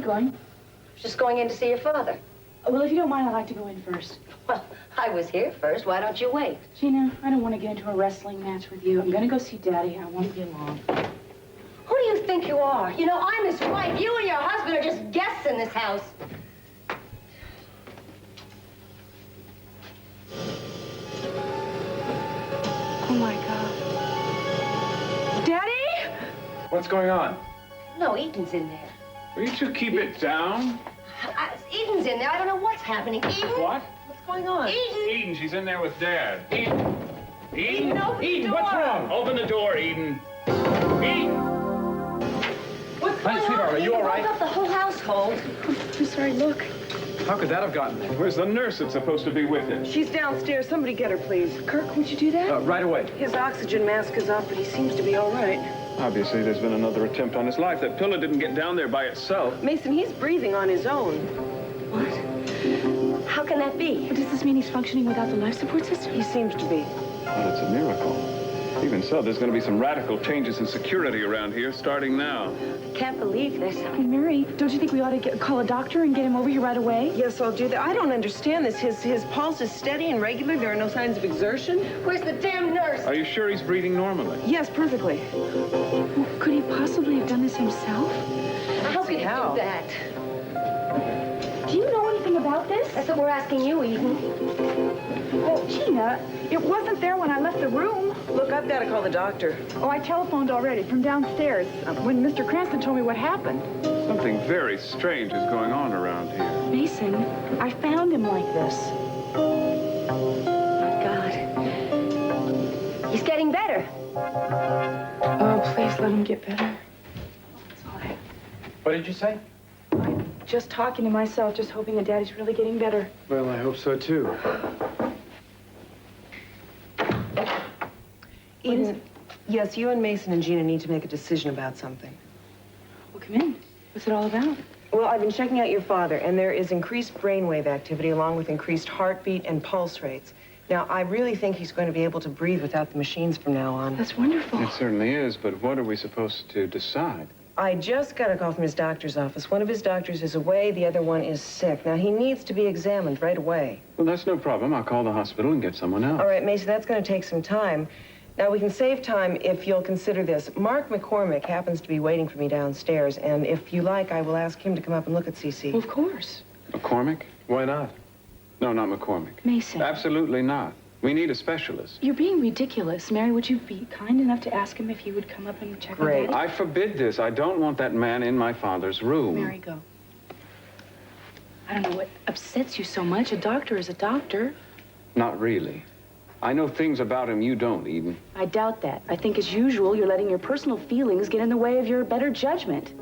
going? Just going in to see your father. Well, if you don't mind, I'd like to go in first. Well, I was here first. Why don't you wait? Gina, I don't want to get into a wrestling match with you. I'm going to go see Daddy. I won't be long. Who do you think you are? You know, I'm his wife. You and your husband are just guests in this house. Oh, my God. Daddy? What's going on? No, Eden's in there. Will you two keep it down? Eden's in there. I don't know what's happening. Eden? What? What's going on? Eden! Eden, she's in there with Dad. Eden! Eden, open the door. What's wrong? Open the door, Eden. Eden! What's going on? Sweetheart, are you all right? Woke up the whole household. I'm sorry, look. How could that have gotten there? Where's the nurse that's supposed to be with him? She's downstairs. Somebody get her, please. Kirk, would you do that? Right away. His oxygen mask is off, but he seems to be all right. Obviously, there's been another attempt on his life. That pillow didn't get down there by itself. Mason, he's breathing on his own. What? How can that be? Does this mean he's functioning without the life support system? He seems to be. Well, it's a miracle. Even so, there's going to be some radical changes in security around here starting now. I can't believe this. Hey, Mary, don't you think we ought to call a doctor and get him over here right away? Yes, I'll do that. I don't understand this. His pulse is steady and regular. There are no signs of exertion. Where's the damn nurse? Are you sure he's breathing normally? Yes, perfectly. Well, could he possibly have done this himself? How could you do that? Do you know anything about this? That's what we're asking you, Eden. Oh, Gina, it wasn't there when I left the room. Look, I've got to call the doctor. Oh, I telephoned already from downstairs when Mr. Cranston told me what happened. Something very strange is going on around here. Mason, I found him like this. My God. He's getting better. Oh, please let him get better. That's all right. What did you say? I'm just talking to myself, just hoping that Daddy's really getting better. Well, I hope so, too. Eden, yes, you and Mason and Gina need to make a decision about something. Well, come in. What's it all about? Well, I've been checking out your father, and there is increased brainwave activity along with increased heartbeat and pulse rates. Now, I really think he's going to be able to breathe without the machines from now on. That's wonderful. It certainly is, but what are we supposed to decide? I just got a call from his doctor's office. One of his doctors is away, the other one is sick. Now, he needs to be examined right away. Well, that's no problem. I'll call the hospital and get someone else. All right, Mason, that's going to take some time. Now, we can save time if you'll consider this. Mark McCormick happens to be waiting for me downstairs, and if you like, I will ask him to come up and look at CC. Well, of course. McCormick? Why not? No, not McCormick. Mason. Absolutely not. We need a specialist. You're being ridiculous. Mary, would you be kind enough to ask him if he would come up and check on Great. Daddy? I forbid this. I don't want that man in my father's room. Mary, go. I don't know what upsets you so much. A doctor is a doctor. Not really. I know things about him you don't, Eden. I doubt that. I think, as usual, you're letting your personal feelings get in the way of your better judgment.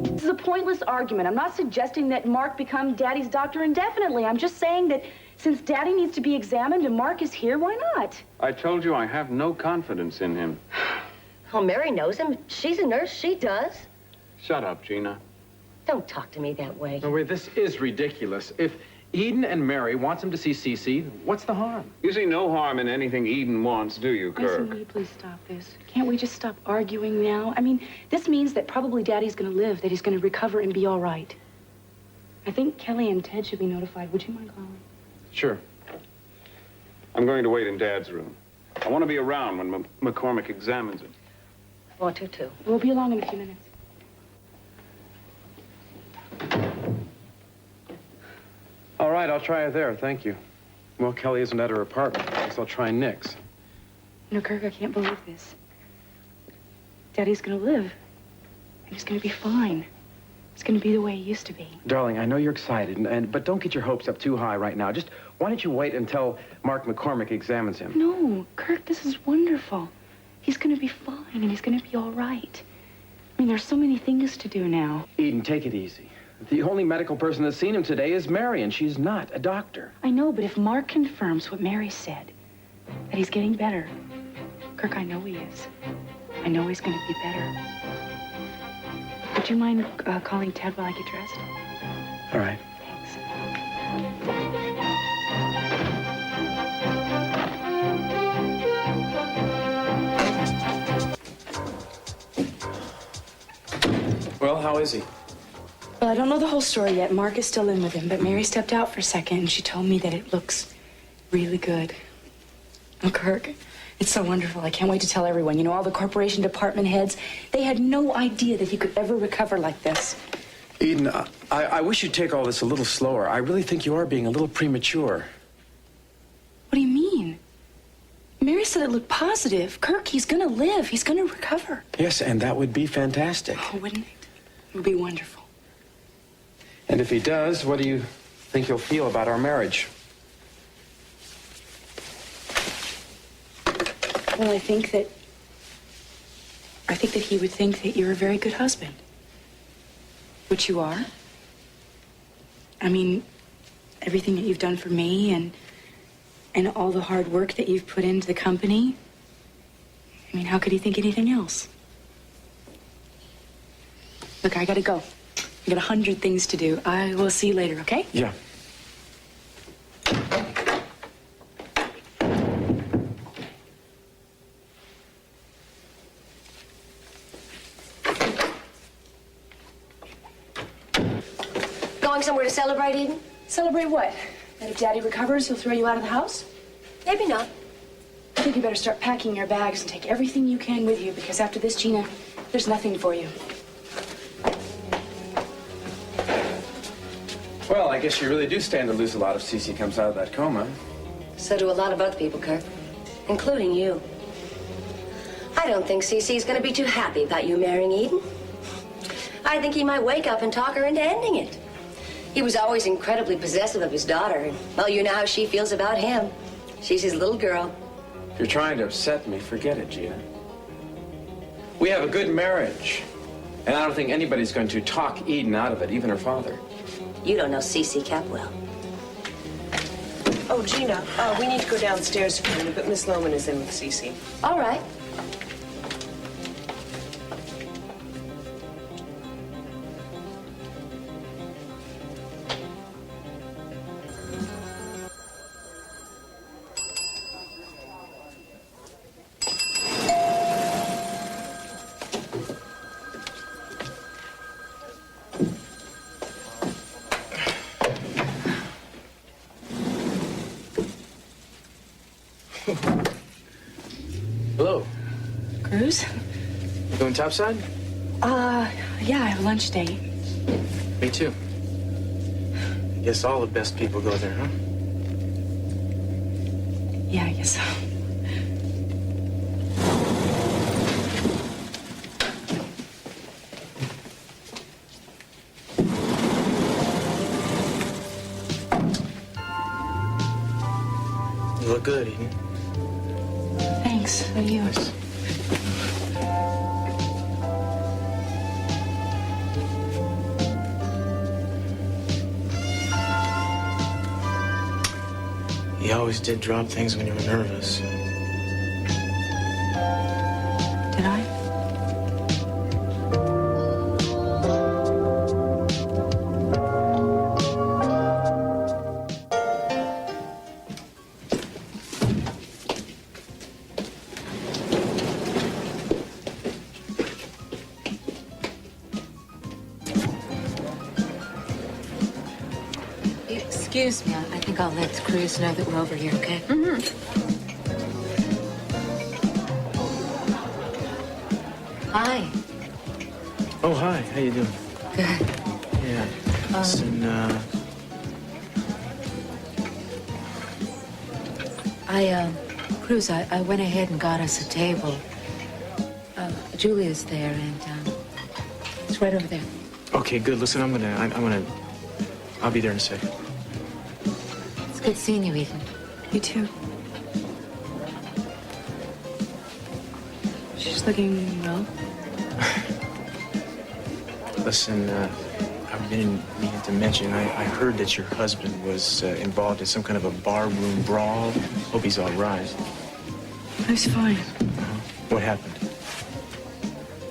This is a pointless argument. I'm not suggesting that Mark become Daddy's doctor indefinitely. I'm just saying that since Daddy needs to be examined and Mark is here, why not? I told you I have no confidence in him. Oh, Mary knows him. She's a nurse. She does. Shut up, Gina. Don't talk to me that way. No, wait, this is ridiculous. If Eden and Mary wants him to see Cece, what's the harm? You see no harm in anything Eden wants, do you, Mason, Kirk? will you please stop this? Can't we just stop arguing now? I mean, this means that probably Daddy's going to live, that he's going to recover and be all right. I think Kelly and Ted should be notified. Would you mind calling? Sure. I'm going to wait in Dad's room. I want to be around when McCormick examines him. Want to, too. We'll be along in a few minutes. All right, I'll try her there, thank you. Well, Kelly isn't at her apartment. I guess I'll try Nick's. You know, Kirk, I can't believe this. Daddy's going to live. And he's going to be fine. He's going to be the way he used to be. Darling, I know you're excited, but don't get your hopes up too high right now. Just why don't you wait until Mark McCormick examines him? No, Kirk, this is wonderful. He's going to be fine, and he's going to be all right. I mean, there's so many things to do now. Eden, take it easy. The only medical person that's seen him today is Mary, and she's not a doctor. I know, but if Mark confirms what Mary said, that he's getting better, Kirk, I know he is. I know he's going to be better. Would you mind calling Ted while I get dressed? All right. Thanks. Well, how is he? Well, I don't know the whole story yet. Mark is still in with him, but Mary stepped out for a second, and she told me that it looks really good. Oh, Kirk, it's so wonderful. I can't wait to tell everyone. You know, all the corporation department heads, they had no idea that he could ever recover like this. Eden, I wish you'd take all this a little slower. I really think you are being a little premature. What do you mean? Mary said it looked positive. Kirk, he's gonna live. He's gonna recover. Yes, and that would be fantastic. Oh, wouldn't it? It would be wonderful. And if he does, what do you think he'll feel about our marriage? Well, I think that he would think that you're a very good husband. Which you are. I mean, everything that you've done for me and all the hard work that you've put into the company. I mean, how could he think anything else? Look, I gotta go. I got 100 things to do. I will see you later, okay? Yeah. Going somewhere to celebrate, Eden? Celebrate what? That if Daddy recovers, he'll throw you out of the house? Maybe not. I think you better start packing your bags and take everything you can with you, because after this, Gina, there's nothing for you. Well, I guess you really do stand to lose a lot if Cece comes out of that coma. So do a lot of other people, Kirk, including you. I don't think CC's gonna be too happy about you marrying Eden. I think he might wake up and talk her into ending it. He was always incredibly possessive of his daughter, and, well, you know how she feels about him. She's his little girl. If you're trying to upset me, forget it, Gina. We have a good marriage, and I don't think anybody's going to talk Eden out of it, even her father. You don't know CC Capwell. Oh, Gina, we need to go downstairs for a minute, but Miss Lohman is in with Cece. All right. Hello. Cruz? You going topside? Yeah, I have a lunch date. Me too. Guess all the best people go there, huh? Yeah, I guess so. You look good, Eden. Thanks. So do you. You always did drop things when you were nervous. Did I? Excuse me, I think I'll let Cruz know that we're over here, okay? Mm-hmm. Hi. Oh, hi. How you doing? Good. Yeah. Listen, Cruz, I went ahead and got us a table. Julia's there, and it's right over there. okay, good. Listen, I'll be there in a second. It's good seeing you, Eden. You too. She's looking well. Listen, I've been meaning to mention, I heard that your husband was involved in some kind of a barroom brawl. Hope he's all right. It's fine. What happened?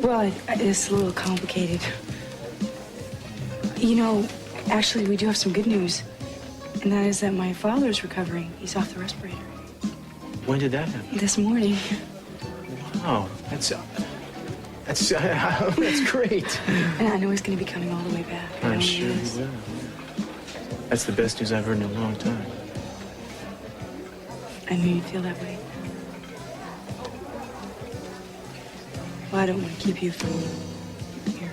Well, it's a little complicated. You know, actually, we do have some good news. And that is that my father's recovering. He's off the respirator. When did that happen? This morning. Wow, That's great. And I know he's going to be coming all the way back. I know I'm he sure is. you will. That's the best news I've heard in a long time. I knew you'd feel that way. Well, I don't want to keep you from here.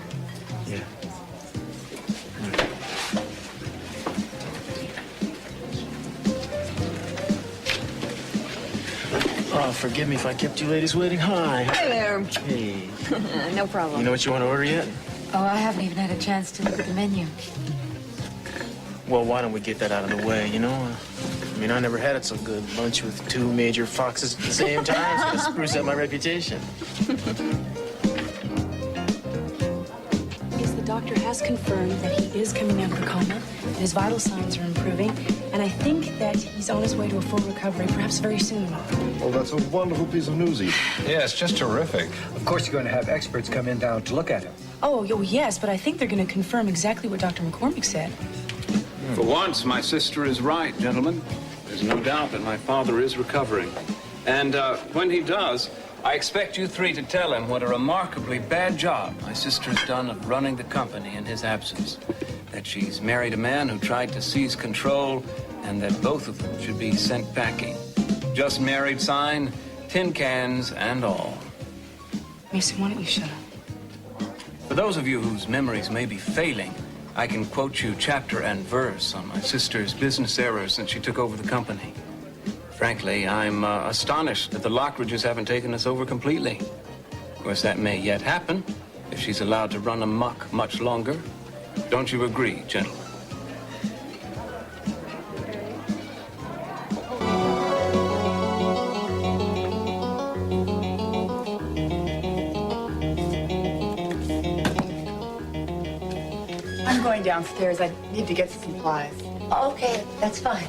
Yeah. Oh, forgive me if I kept you ladies waiting. Hi. Hi there. Hey. No problem. You know what you want to order yet? Oh, I haven't even had a chance to look at the menu. Well, why don't we get that out of the way, you know? I mean, I never had it so good. Lunch with two major foxes at the same time. It's gonna spruce up my reputation. Yes, the doctor has confirmed that he is coming out of the coma, that his vital signs are improving, and I think that he's on his way to a full recovery, perhaps very soon. Well, that's a wonderful piece of news, Eden. Yeah, it's just terrific. Of course, you're going to have experts come in now to look at him. Oh, yes, but I think they're going to confirm exactly what Dr. McCormick said. For once, my sister is right, gentlemen. There's no doubt that my father is recovering. And when he does, I expect you three to tell him what a remarkably bad job my sister's done of running the company in his absence. That she's married a man who tried to seize control, and that both of them should be sent packing. Just married sign, tin cans and all. Mason, why don't you shut up? For those of you whose memories may be failing, I can quote you chapter and verse on my sister's business errors since she took over the company. Frankly, I'm astonished that the Lockridges haven't taken us over completely. Of course, that may yet happen if she's allowed to run amok much longer. Don't you agree, gentlemen? I'm going downstairs. I need to get some supplies. Okay, that's fine.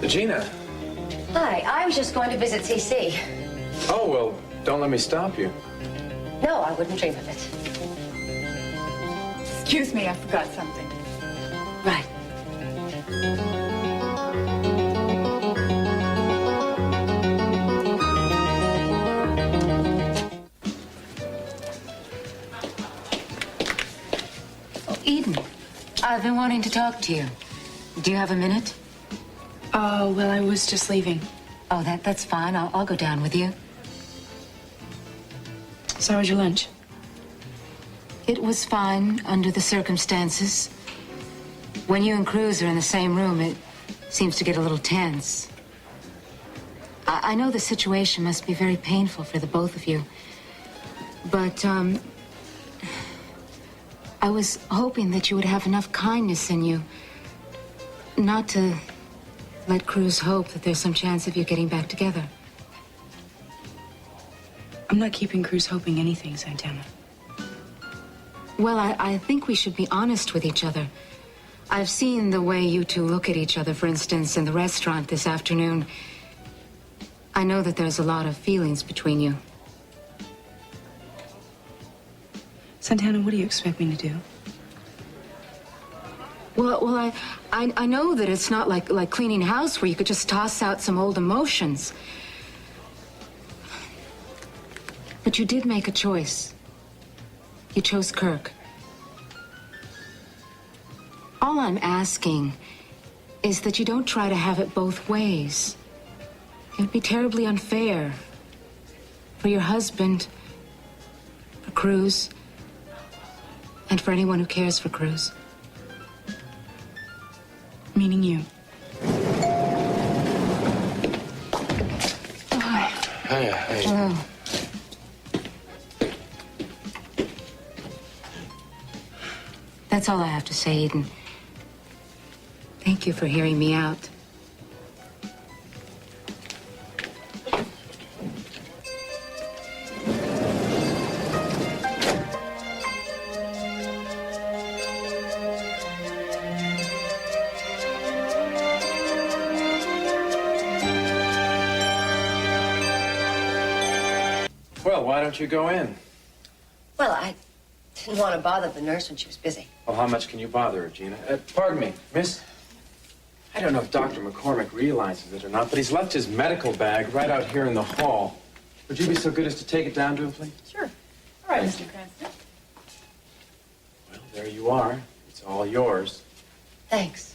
Gina. Hi, I was just going to visit CC. Oh, well, don't let me stop you. No, I wouldn't dream of it. Excuse me, I forgot something. Right. Oh, Eden, I've been wanting to talk to you. Do you have a minute? Well, I was just leaving. Oh, that's fine. I'll go down with you. So how was your lunch? It was fine under the circumstances. When you and Cruz are in the same room, it seems to get a little tense. I know the situation must be very painful for the both of you. But, I was hoping that you would have enough kindness in you not to let Cruz hope that there's some chance of you getting back together. I'm not keeping Cruz hoping anything, Santana. Well, I think we should be honest with each other. I've seen the way you two look at each other, for instance, in the restaurant this afternoon. I know that there's a lot of feelings between you. Santana, what do you expect me to do? Well, I know that it's not like cleaning house where you could just toss out some old emotions. But you did make a choice. You chose Kirk. All I'm asking is that you don't try to have it both ways. It would be terribly unfair for your husband, for Cruz, and for anyone who cares for Cruz. Meaning you. Hi. Hi. Hello. That's all I have to say, Eden. Thank you for hearing me out. Well, why don't you go in? Well, I didn't want to bother the nurse when she was busy. Well, how much can you bother her, Gina? Pardon me, miss? I don't know if Dr. McCormick realizes it or not, but he's left his medical bag right out here in the hall. Would you be so good as to take it down to him, please? Sure. All right, Mr. Cranston. Well, there you are. It's all yours. Thanks.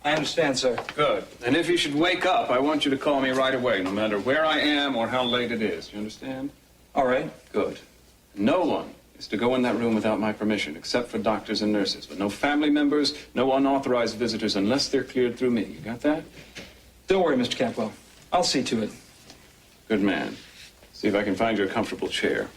I understand, sir. Good. And if you should wake up, I want you to call me right away, no matter where I am or how late it is. You understand? All right. Good. No one is to go in that room without my permission, except for doctors and nurses. But no family members, no unauthorized visitors, unless they're cleared through me. You got that? Don't worry, Mr. Campwell. I'll see to it. Good man. See if I can find you a comfortable chair.